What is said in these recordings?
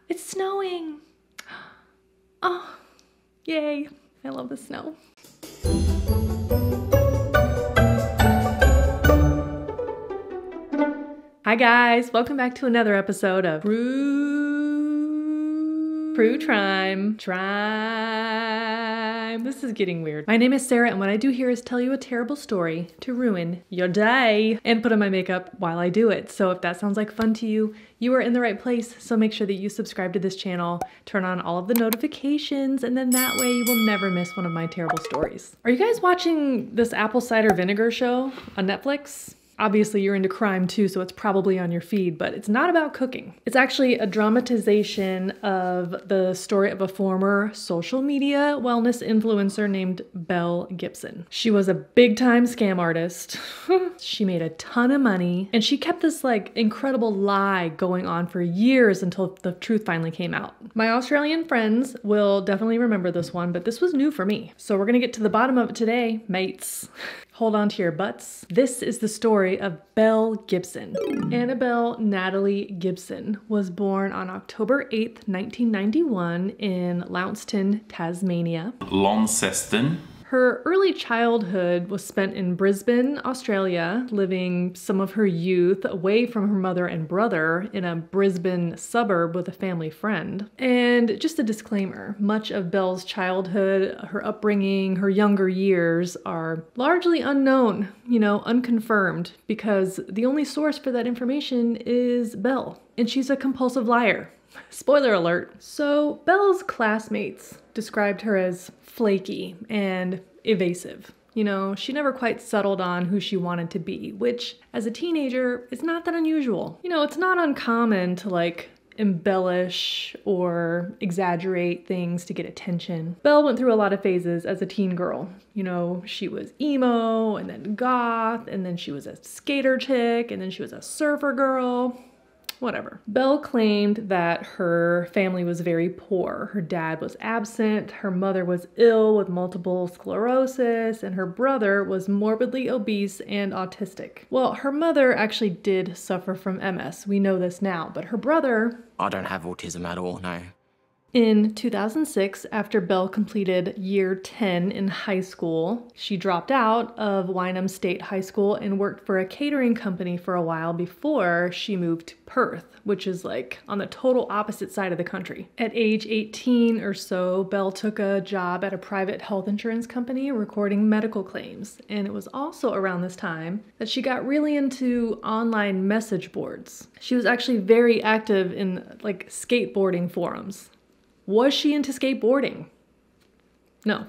It's snowing. Oh, yay. I love the snow. Hi guys, welcome back to another episode of Crue Trime. This is getting weird. My name is Sarah, and what I do here is tell you a terrible story to ruin your day and put on my makeup while I do it. So if that sounds like fun to you, you are in the right place. So make sure that you subscribe to this channel, turn on all of the notifications, and then that way you will never miss one of my terrible stories. Are you guys watching this apple cider vinegar show on Netflix? Obviously you're into crime too, so it's probably on your feed, but it's not about cooking. It's actually a dramatization of the story of a former social media wellness influencer named Belle Gibson. She was a big time scam artist. She made a ton of money, and she kept this like incredible lie going on for years until the truth finally came out. My Australian friends will definitely remember this one, but this was new for me. So we're gonna get to the bottom of it today, mates. Hold on to your butts. This is the story of Belle Gibson. Annabelle Natalie Gibson was born on October 8th, 1991 in Launceston, Tasmania. Launceston. Her early childhood was spent in Brisbane, Australia, living some of her youth away from her mother and brother in a Brisbane suburb with a family friend. And just a disclaimer, much of Belle's childhood, her upbringing, her younger years are largely unknown, unconfirmed, because the only source for that information is Belle, and she's a compulsive liar. Spoiler alert. So Belle's classmates described her as flaky and evasive. She never quite settled on who she wanted to be, which as a teenager is not that unusual. It's not uncommon to embellish or exaggerate things to get attention. Belle went through a lot of phases as a teen girl. She was emo and then goth, and then she was a skater chick, and then she was a surfer girl. Whatever. Belle claimed that her family was very poor. Her dad was absent, her mother was ill with multiple sclerosis, and her brother was morbidly obese and autistic. Well, her mother actually did suffer from MS. We know this now, but her brother... I don't have autism at all, no. In 2006, after Belle completed year 10 in high school, she dropped out of Wynnum State High School and worked for a catering company for a while before she moved to Perth, which is on the total opposite side of the country. At age 18 or so, Belle took a job at a private health insurance company recording medical claims. And it was also around this time that she got really into online message boards. She was actually very active in skateboarding forums. Was she into skateboarding? No.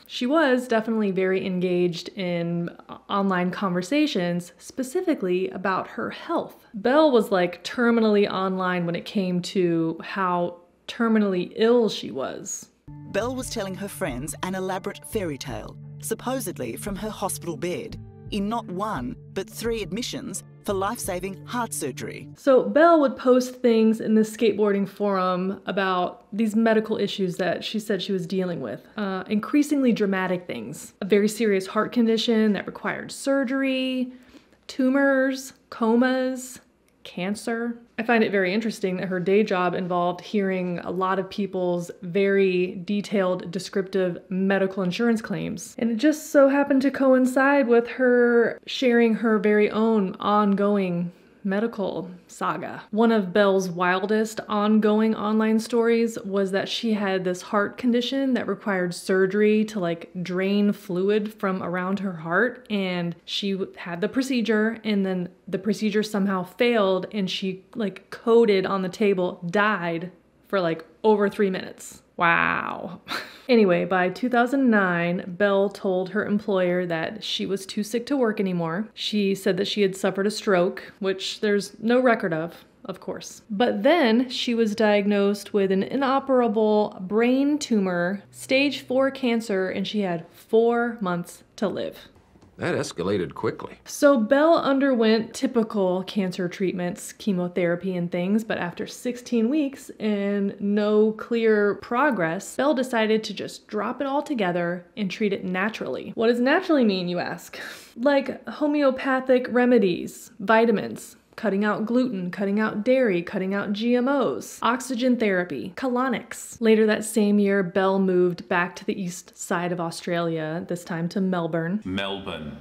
She was definitely very engaged in online conversations, specifically about her health. Belle was terminally online when it came to how terminally ill she was. Belle was telling her friends an elaborate fairy tale, supposedly from her hospital bed, in not one, but 3 admissions for life-saving heart surgery. So Belle would post things in this skateboarding forum about these medical issues that she said she was dealing with. Increasingly dramatic things. A very serious heart condition that required surgery, tumors, comas, cancer. I find it very interesting that her day job involved hearing a lot of people's very detailed, descriptive medical insurance claims. And it just so happened to coincide with her sharing her very own ongoing medical saga. One of Belle's wildest ongoing online stories was that she had this heart condition that required surgery to drain fluid from around her heart, and she had the procedure, and then the procedure somehow failed, and she coded on the table, died for over 3 minutes. Wow. Anyway, by 2009, Belle told her employer that she was too sick to work anymore. She said that she had suffered a stroke, which there's no record of course. But then she was diagnosed with an inoperable brain tumor, stage 4 cancer, and she had 4 months to live. That escalated quickly. So Belle underwent typical cancer treatments, chemotherapy and things, but after 16 weeks and no clear progress, Belle decided to just drop it all together and treat it naturally. What does naturally mean, you ask? Like homeopathic remedies, vitamins, cutting out gluten, cutting out dairy, cutting out GMOs, oxygen therapy, colonics. Later that same year, Belle moved back to the east side of Australia, this time to Melbourne. Melbourne.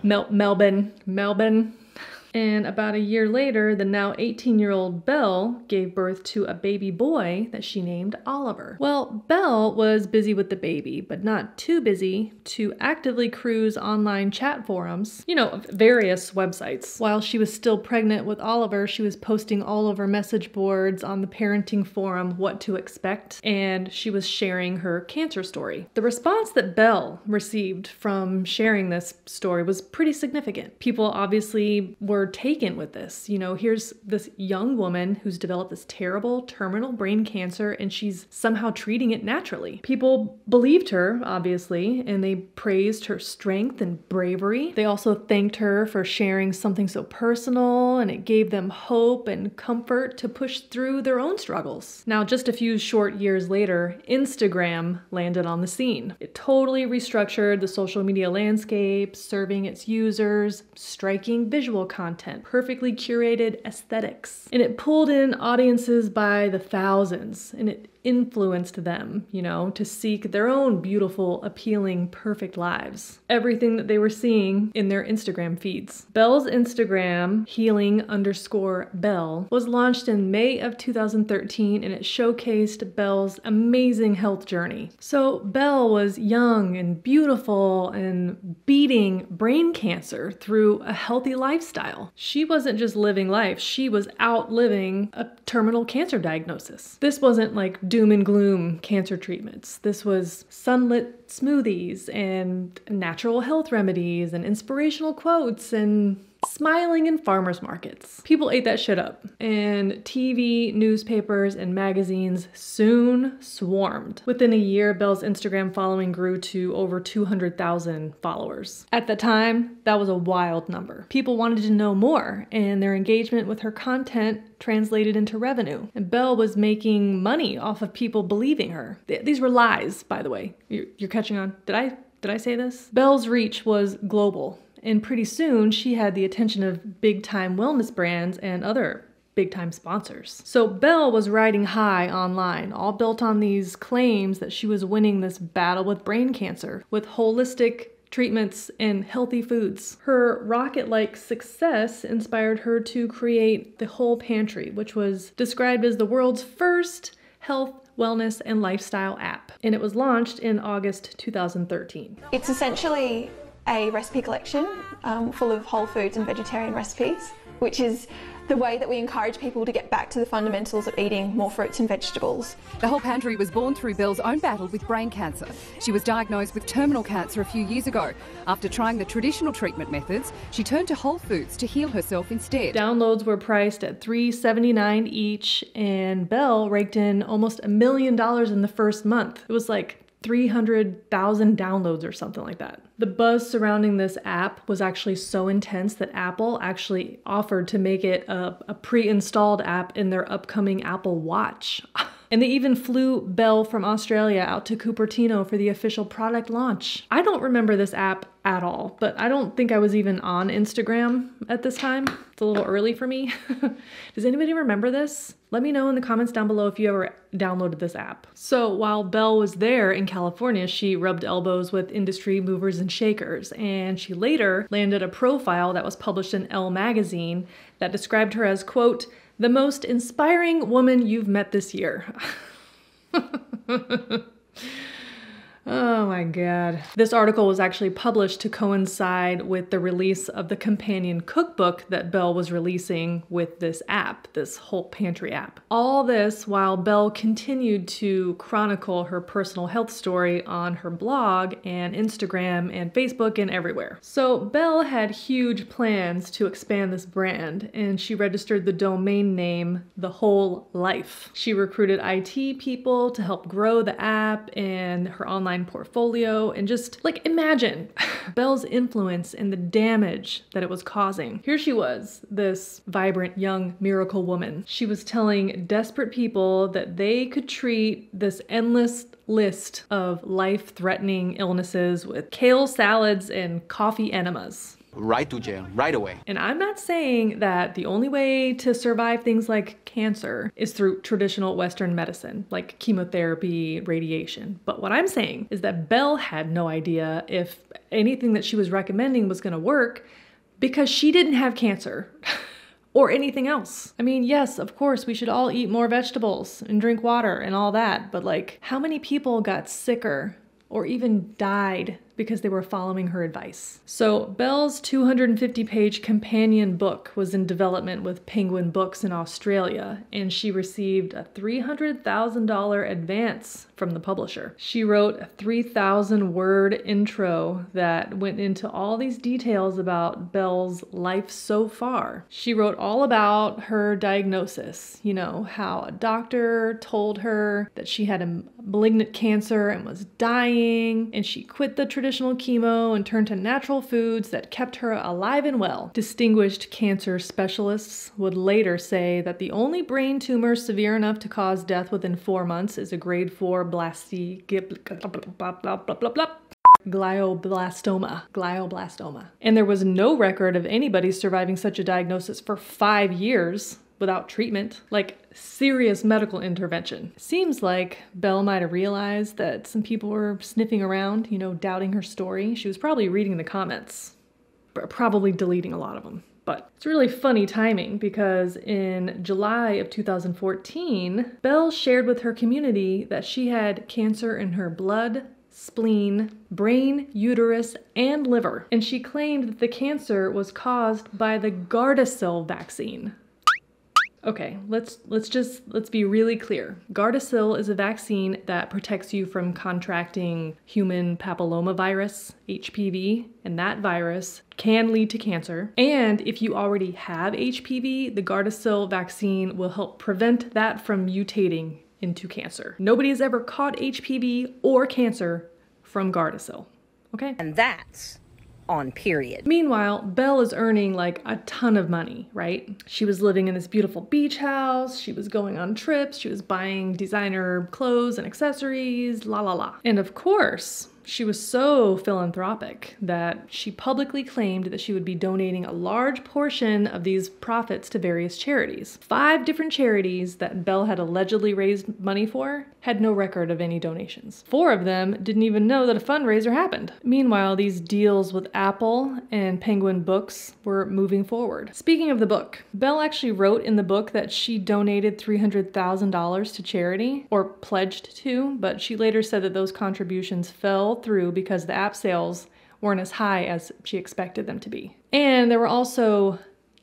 And about a year later, the now 18-year-old Belle gave birth to a baby boy that she named Oliver. Well, Belle was busy with the baby, but not too busy to actively cruise online chat forums, various websites. While she was still pregnant with Oliver, she was posting all over message boards on the parenting forum What to Expect, and she was sharing her cancer story. The response that Belle received from sharing this story was pretty significant. People obviously were taken with this. Here's this young woman who's developed this terrible terminal brain cancer and she's somehow treating it naturally. People believed her, obviously, and they praised her strength and bravery. They also thanked her for sharing something so personal, and it gave them hope and comfort to push through their own struggles. Now, just a few short years later, Instagram landed on the scene. It totally restructured the social media landscape, serving its users striking visual content, perfectly curated aesthetics. And it pulled in audiences by the thousands, and it influenced them, to seek their own beautiful, appealing, perfect lives. Everything that they were seeing in their Instagram feeds. Belle's Instagram, healing_Belle, was launched in May of 2013, and it showcased Belle's amazing health journey. So Belle was young and beautiful and beating brain cancer through a healthy lifestyle. She wasn't just living life, she was outliving a terminal cancer diagnosis. This wasn't like doom and gloom cancer treatments. This was sunlit smoothies and natural health remedies and inspirational quotes and smiling in farmers markets. People ate that shit up, and TV, newspapers, and magazines soon swarmed. Within a year, Belle's Instagram following grew to over 200,000 followers. At the time, that was a wild number. People wanted to know more, and their engagement with her content translated into revenue. And Belle was making money off of people believing her. These were lies, by the way. You're catching on? Did I say this? Belle's reach was global. And pretty soon, she had the attention of big-time wellness brands and other big-time sponsors. So Belle was riding high online, all built on these claims that she was winning this battle with brain cancer, with holistic treatments and healthy foods. Her rocket-like success inspired her to create the Whole Pantry, which was described as the world's first health, wellness, and lifestyle app. And it was launched in August 2013. It's essentially a recipe collection full of whole foods and vegetarian recipes, which is the way that we encourage people to get back to the fundamentals of eating more fruits and vegetables. The Whole Pantry was born through Belle's own battle with brain cancer. She was diagnosed with terminal cancer a few years ago. After trying the traditional treatment methods, she turned to whole foods to heal herself instead. Downloads were priced at $3.79 each, and Belle raked in almost $1 million in the first month. It was like 300,000 downloads or something like that. The buzz surrounding this app was actually so intense that Apple actually offered to make it a pre-installed app in their upcoming Apple Watch. And they even flew Belle from Australia out to Cupertino for the official product launch. I don't remember this app at all, but I don't think I was even on Instagram at this time. It's a little early for me. Does anybody remember this? Let me know in the comments down below if you ever downloaded this app. So while Belle was there in California, she rubbed elbows with industry movers and shakers, and she later landed a profile that was published in Elle magazine that described her as, quote, "the most inspiring woman you've met this year." Oh my God. This article was actually published to coincide with the release of the companion cookbook that Belle was releasing with this app, this Whole Pantry app. All this while Belle continued to chronicle her personal health story on her blog and Instagram and Facebook and everywhere. So Belle had huge plans to expand this brand, and she registered the domain name The Whole Life. She recruited IT people to help grow the app and her online portfolio, and just like imagine Belle's influence and the damage that it was causing. Here she was, this vibrant young miracle woman. She was telling desperate people that they could treat this endless list of life-threatening illnesses with kale salads and coffee enemas. Right to jail, right away. And I'm not saying that the only way to survive things like cancer is through traditional Western medicine, like chemotherapy, radiation. But what I'm saying is that Belle had no idea if anything that she was recommending was going to work because she didn't have cancer. Or anything else. I mean, yes, of course, we should all eat more vegetables and drink water and all that, but like, how many people got sicker or even died because they were following her advice? So Belle's 250-page companion book was in development with Penguin Books in Australia, and she received a $300,000 advance from the publisher. She wrote a 3,000-word intro that went into all these details about Belle's life so far. She wrote all about her diagnosis, you know, how a doctor told her that she had a malignant cancer and was dying, and she quit the traditional chemo and turned to natural foods that kept her alive and well. Distinguished cancer specialists would later say that the only brain tumor severe enough to cause death within 4 months is a grade 4 glioblastoma. And there was no record of anybody surviving such a diagnosis for 5 years without treatment, like serious medical intervention. Seems like Belle might have realized that some people were sniffing around, you know, doubting her story. She was probably reading the comments, probably deleting a lot of them. But it's really funny timing because in July of 2014, Belle shared with her community that she had cancer in her blood, spleen, brain, uterus, and liver. And she claimed that the cancer was caused by the Gardasil vaccine. Okay, let's be really clear. Gardasil is a vaccine that protects you from contracting human papillomavirus, HPV, and that virus can lead to cancer. And if you already have HPV, the Gardasil vaccine will help prevent that from mutating into cancer. Nobody has ever caught HPV or cancer from Gardasil, okay? And that's on period. Meanwhile, Belle is earning like a ton of money, right? She was living in this beautiful beach house, she was going on trips, she was buying designer clothes and accessories, la la la. And of course, she was so philanthropic that she publicly claimed that she would be donating a large portion of these profits to various charities. 5 different charities that Belle had allegedly raised money for had no record of any donations. 4 of them didn't even know that a fundraiser happened. Meanwhile, these deals with Apple and Penguin Books were moving forward. Speaking of the book, Belle actually wrote in the book that she donated $300,000 to charity, or pledged to, but she later said that those contributions fell through because the app sales weren't as high as she expected them to be. And there were also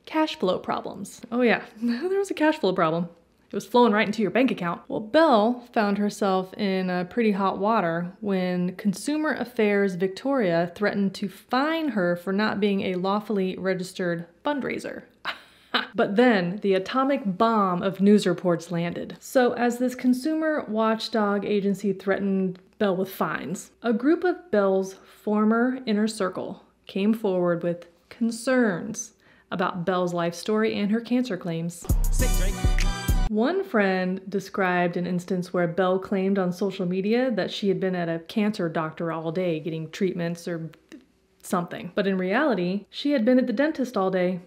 cash flow problems. Oh yeah, there was a cash flow problem. It was flowing right into your bank account. Well, Belle found herself in pretty hot water when Consumer Affairs Victoria threatened to fine her for not being a lawfully registered fundraiser. But then the atomic bomb of news reports landed. So as this consumer watchdog agency threatened Belle with fines, a group of Belle's former inner circle came forward with concerns about Belle's life story and her cancer claims. One friend described an instance where Belle claimed on social media that she had been at a cancer doctor all day getting treatments or something. But in reality, she had been at the dentist all day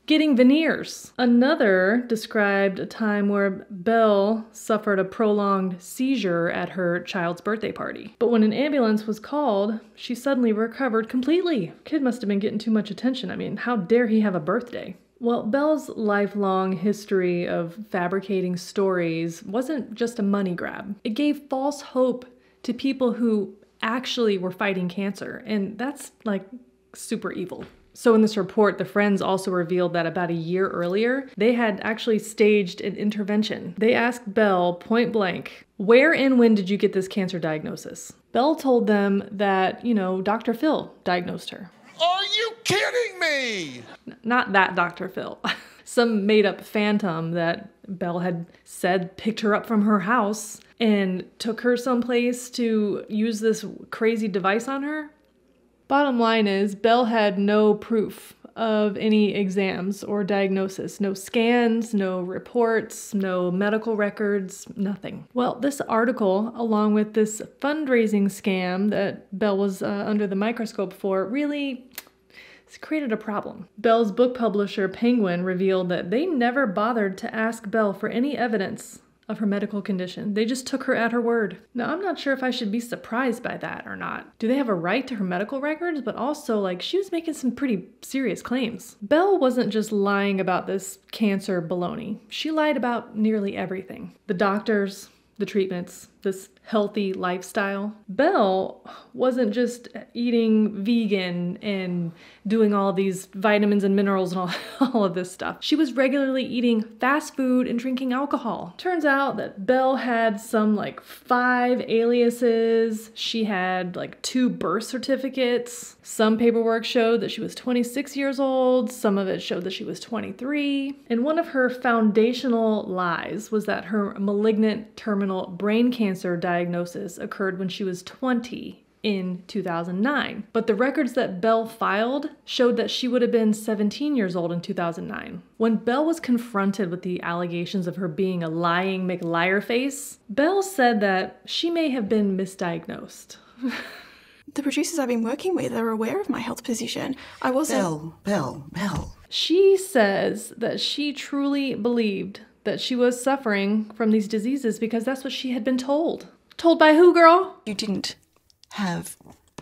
getting veneers. Another described a time where Belle suffered a prolonged seizure at her child's birthday party. But when an ambulance was called, she suddenly recovered completely. Kid must have been getting too much attention. I mean, how dare he have a birthday? Well, Belle's lifelong history of fabricating stories wasn't just a money grab. It gave false hope to people who actually were fighting cancer, and that's like super evil. So in this report, the friends also revealed that about a year earlier, they had actually staged an intervention. They asked Belle point blank, "Where and when did you get this cancer diagnosis?" Belle told them that, Dr. Phil diagnosed her. Are you kidding me? Not that Dr. Phil. Some made-up phantom that Belle had said picked her up from her house and took her someplace to use this crazy device on her. Bottom line is, Belle had no proof of any exams or diagnosis. No scans, no reports, no medical records, nothing. Well, this article, along with this fundraising scam that Belle was under the microscope for, really It's created a problem. Belle's book publisher, Penguin, revealed that they never bothered to ask Belle for any evidence of her medical condition. They just took her at her word. Now, I'm not sure if I should be surprised by that or not. Do they have a right to her medical records? But also, like, she was making some pretty serious claims. Belle wasn't just lying about this cancer baloney. She lied about nearly everything. The doctors, the treatments, this healthy lifestyle. Belle wasn't just eating vegan and doing all these vitamins and minerals and all of this stuff. She was regularly eating fast food and drinking alcohol. Turns out that Belle had some like 5 aliases. She had like 2 birth certificates. Some paperwork showed that she was 26 years old. Some of it showed that she was 23. And one of her foundational lies was that her malignant terminal brain cancer diagnosis occurred when she was 20 in 2009. But the records that Belle filed showed that she would have been 17 years old in 2009. When Belle was confronted with the allegations of her being a lying McLiarface, Belle said that she may have been misdiagnosed. The producers I've been working with are aware of my health position. I wasn't... Belle. She says that she truly believed that she was suffering from these diseases because that's what she had been told. Told by who, girl? You didn't have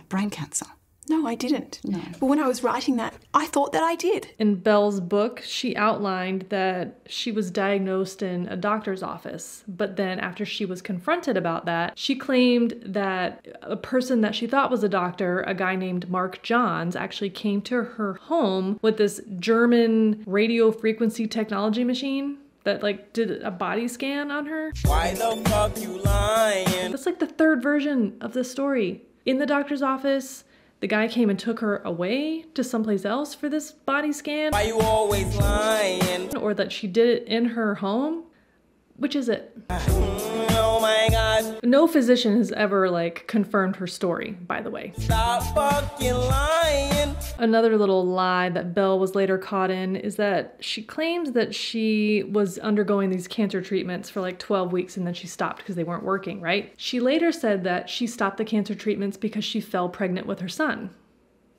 brain cancer. No, I didn't. No. But when I was writing that, I thought that I did. In Belle's book, she outlined that she was diagnosed in a doctor's office, but then after she was confronted about that, she claimed that a person that she thought was a doctor, a guy named Mark Johns, actually came to her home with this German radio frequency technology machine that like did a body scan on her. Why the fuck you lying? That's like the 3rd version of the story. In the doctor's office, the guy came and took her away to someplace else for this body scan. Why you always lying? Or that she did it in her home. Which is it? Oh my God. No physician has ever like confirmed her story, by the way. Stop fucking lying. Another little lie that Belle was later caught in is that she claims that she was undergoing these cancer treatments for like 12 weeks and then she stopped because they weren't working, right? She later said that she stopped the cancer treatments because she fell pregnant with her son.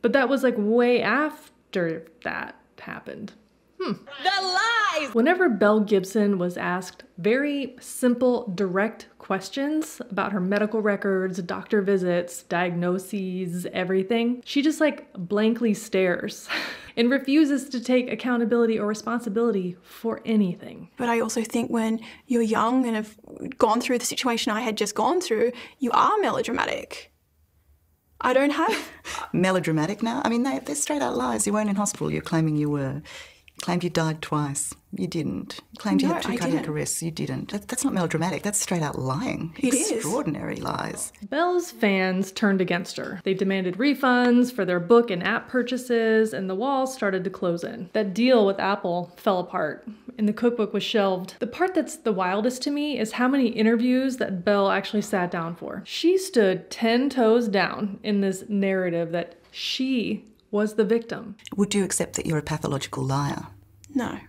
But that was like way after that happened. The lies! Whenever Belle Gibson was asked very simple, direct questions about her medical records, doctor visits, diagnoses, everything, she just like blankly stares and refuses to take accountability or responsibility for anything. But I also think when you're young and have gone through the situation I had just gone through, you are melodramatic. I don't have... Melodramatic now? I mean, they're straight out lies. You weren't in hospital. You're claiming you were. You claimed you died twice. You didn't. You claimed you had 2 cardiac arrests. You didn't. That's not melodramatic. That's straight out lying. It is. Extraordinary lies. Belle's fans turned against her. They demanded refunds for their book and app purchases, and the walls started to close in. That deal with Apple fell apart, and the cookbook was shelved. The part that's the wildest to me is how many interviews that Belle actually sat down for. She stood 10 toes down in this narrative that she was the victim. Would you accept that you're a pathological liar? No.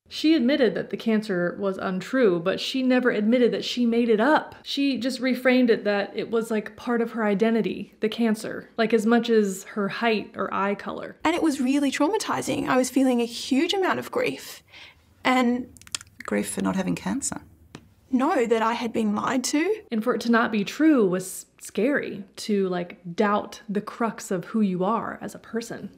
She admitted that the cancer was untrue, but she never admitted that she made it up. She just reframed it that it was like part of her identity, the cancer, like as much as her height or eye color. And it was really traumatizing. I was feeling a huge amount of grief. And... Grief for not having cancer? No, that I had been lied to. And for it to not be true was scary, to like doubt the crux of who you are as a person.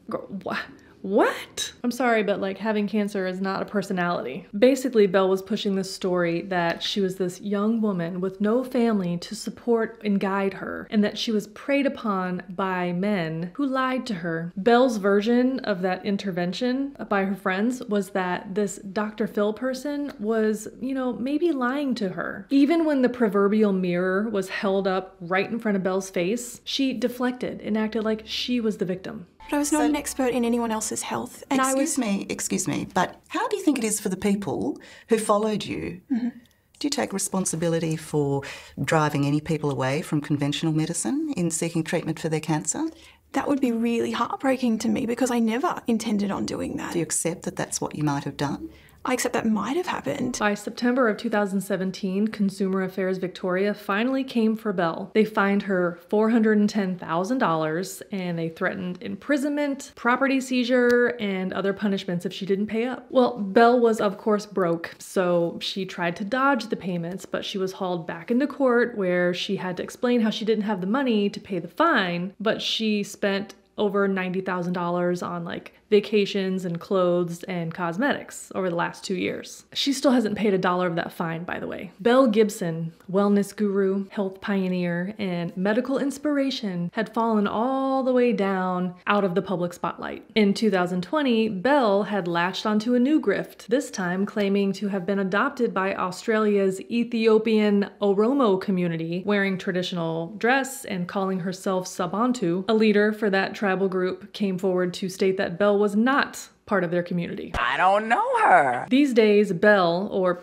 What? I'm sorry, but like having cancer is not a personality. Basically, Belle was pushing this story that she was this young woman with no family to support and guide her, and that she was preyed upon by men who lied to her. Belle's version of that intervention by her friends was that this Dr. Phil person was, maybe lying to her. Even when the proverbial mirror was held up right in front of Belle's face, she deflected and acted like she was the victim. But I was not an expert in anyone else's health. And Excuse me, but how do you think it is for the people who followed you? Mm-hmm. Do you take responsibility for driving any people away from conventional medicine in seeking treatment for their cancer? That would be really heartbreaking to me because I never intended on doing that. Do you accept that that's what you might have done? Except that might have happened. By September of 2017, Consumer Affairs Victoria finally came for Belle. They fined her $410,000 and they threatened imprisonment, property seizure, and other punishments if she didn't pay up. Well, Belle was of course broke, so she tried to dodge the payments, but she was hauled back into court where she had to explain how she didn't have the money to pay the fine, but she spent over $90,000 on like vacations and clothes and cosmetics over the last 2 years. She still hasn't paid $1 of that fine, by the way. Belle Gibson, wellness guru, health pioneer, and medical inspiration, had fallen all the way down out of the public spotlight. In 2020, Belle had latched onto a new grift, this time claiming to have been adopted by Australia's Ethiopian Oromo community, wearing traditional dress and calling herself Sabantu. A leader for that tribal group came forward to state that Belle was not part of their community. I don't know her. These days, Belle, or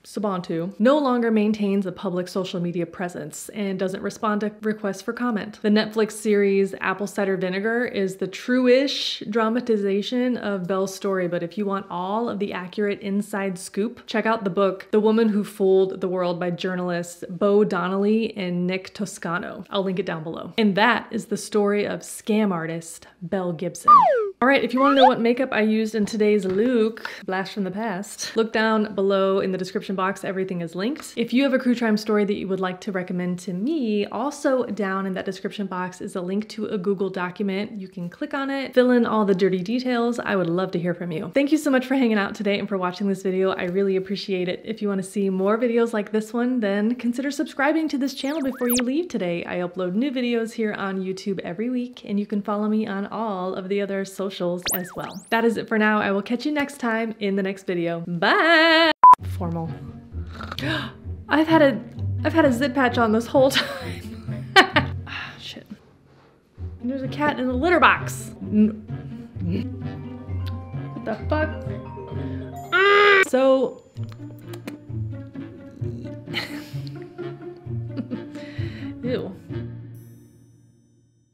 Sabantu, no longer maintains a public social media presence and doesn't respond to requests for comment. The Netflix series Apple Cider Vinegar is the true-ish dramatization of Belle's story, but if you want all of the accurate inside scoop, check out the book The Woman Who Fooled the World by journalists Bo Donnelly and Nick Toscano. I'll link it down below. And that is the story of scam artist Belle Gibson. All right, if you want to know what makeup I used in today's look, blast from the past, look down below in the description box. Everything is linked. If you have a Crue Trime story that you would like to recommend to me, also down in that description box is a link to a Google document. You can click on it, fill in all the dirty details. I would love to hear from you. Thank you so much for hanging out today and for watching this video. I really appreciate it. If you want to see more videos like this one, then consider subscribing to this channel before you leave today. I upload new videos here on YouTube every week, and you can follow me on all of the other socials as well. That is it for now. I will catch you next time in the next video. Bye! Formal. I've had a zip patch on this whole time. Ah, shit. And there's a cat in the litter box. What the fuck? So ew.